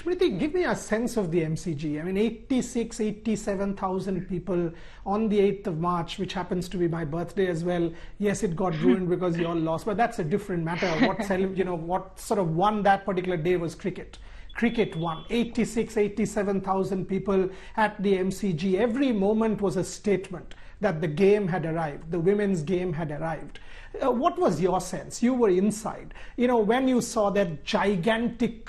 Smriti, give me a sense of the MCG. I mean, 86, 87,000 people on the 8th of March, which happens to be my birthday as well. Yes, it got ruined because you all lost, but that's a different matter. What sort of won that particular day was cricket. Cricket won. 86, 87,000 people at the MCG. Every moment was a statement that the game had arrived. The women's game had arrived. What was your sense? You were inside. When you saw that gigantic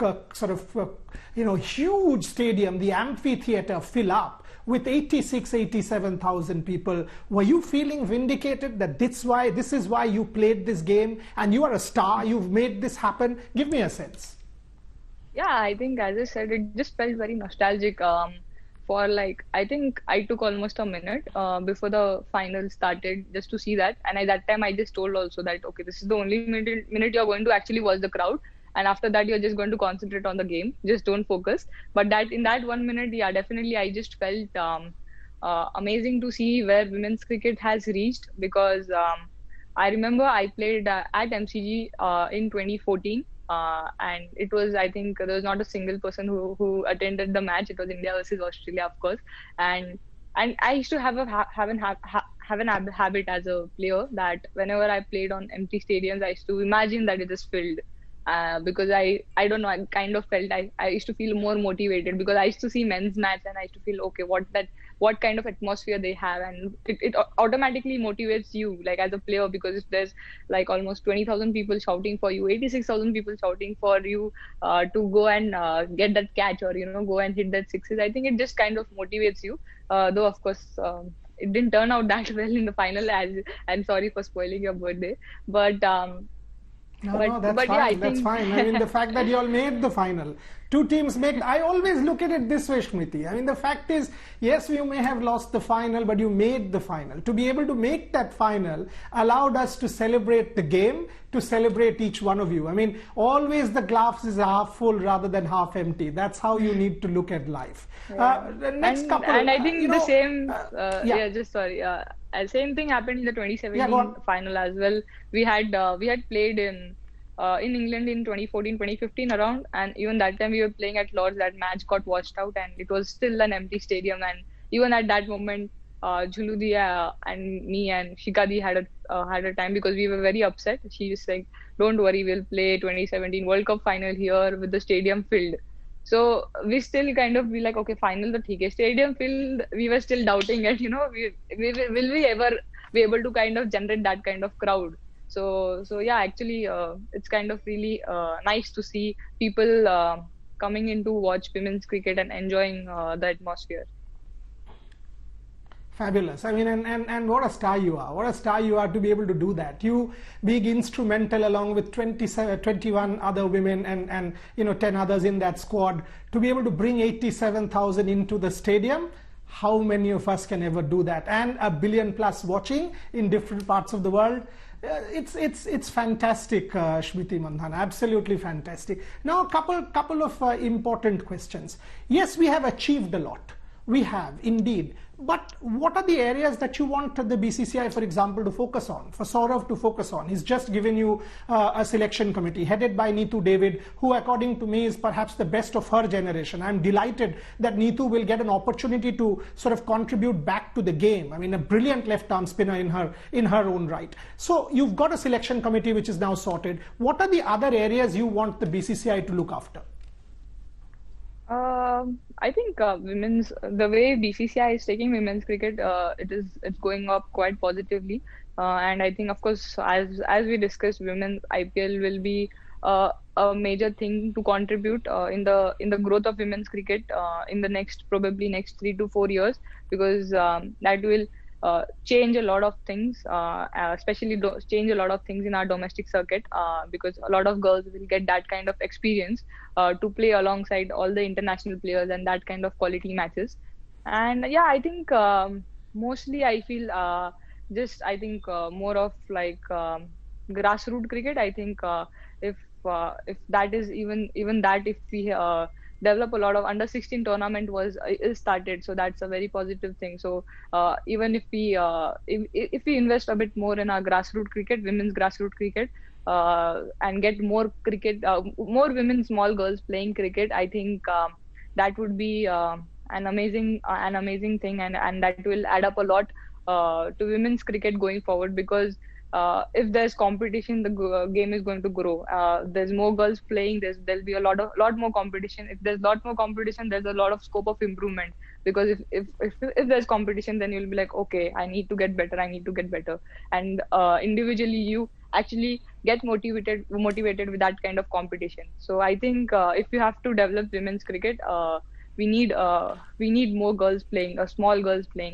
huge stadium, the amphitheater fill up with 86, 87,000 people, were you feeling vindicated that this is why you played this game and you are a star, you've made this happen? Give me a sense. Yeah, I think, as I said, it just felt very nostalgic. I think I took almost a minute before the final started just to see that. And at that time, I just told also that, okay, this is the only minute you're going to actually watch the crowd. And after that, you're just going to concentrate on the game. Just don't focus. But in that 1 minute, yeah, definitely, I just felt amazing to see where women's cricket has reached. Because I remember I played at MCG in 2014. And it was, I think, there was not a single person who attended the match. It was India versus Australia, of course. And I used to have an habit as a player that whenever I played on empty stadiums, I used to imagine that it is filled. Because I don't know, I kind of felt I used to feel more motivated because I used to see men's match and I used to feel, okay, what kind of atmosphere they have, and it automatically motivates you like as a player, because if there's like almost 20,000 people shouting for you, 86,000 people shouting for you to go and get that catch or go and hit that sixes, I think it just kind of motivates you. Though of course it didn't turn out that well in the final, as I'm sorry for spoiling your birthday, but No, that's fine. Yeah, that's fine. I mean, the fact that you all made the final. Two teams make... I always look at it this way, Smriti. I mean, the fact is, yes, you may have lost the final, but you made the final. To be able to make that final allowed us to celebrate the game, to celebrate each one of you. I mean, always the glass is half full rather than half empty. That's how you need to look at life. Yeah. And I think the same... same thing happened in the 2017 final as well. We had played in England in 2014, 2015 around, and even that time we were playing at Lord's. That match got washed out and it was still an empty stadium, and even at that moment Jhuludia and me and Shikadi had a time because we were very upset. She was like, don't worry, we'll play 2017 World Cup final here with the stadium filled. So we still kind of be like, okay, final the theek hai, stadium filled. We were still doubting it, will we ever be able to kind of generate that kind of crowd? So yeah, actually, it's kind of really nice to see people coming in to watch women's cricket and enjoying the atmosphere. Fabulous. I mean, and what a star you are. What a star you are to be able to do that. You being instrumental along with 21 other women and 10 others in that squad to be able to bring 87,000 into the stadium. How many of us can ever do that? And 1 billion plus watching in different parts of the world. It's fantastic, Smriti Mandhana. Absolutely fantastic. Now, a couple of important questions. Yes, we have achieved a lot. We have indeed. But what are the areas that you want the BCCI, for example, to focus on, for Saurav to focus on? He's just given you a selection committee headed by Neetu David, who according to me is perhaps the best of her generation. I'm delighted that Neetu will get an opportunity to sort of contribute back to the game. I mean, a brilliant left-arm spinner in her own right. So you've got a selection committee which is now sorted. What are the other areas you want the BCCI to look after? I think the way BCCI is taking women's cricket, it's going up quite positively, and I think, of course, as we discussed, women's IPL will be a major thing to contribute in the growth of women's cricket in the next 3 to 4 years, because that will change a lot of things, especially change a lot of things in our domestic circuit, because a lot of girls will get that kind of experience to play alongside all the international players and that kind of quality matches. And yeah, I think mostly I feel more of like grassroots cricket. I think if that is even that, if we develop a lot of under 16 tournament is started, so that's a very positive thing. So even if we invest a bit more in our grassroots cricket, women's grassroots cricket, and get more cricket, more women, small girls playing cricket, I think that would be an amazing thing, and that will add up a lot to women's cricket going forward, because if there's competition, the game is going to grow. There's more girls playing. There'll be a lot more competition. If there's a lot more competition, there's a lot of scope of improvement. Because if there's competition, then you'll be like, okay, I need to get better. I need to get better. And individually, you actually get motivated with that kind of competition. So I think if you have to develop women's cricket, we need more girls playing, small girls playing.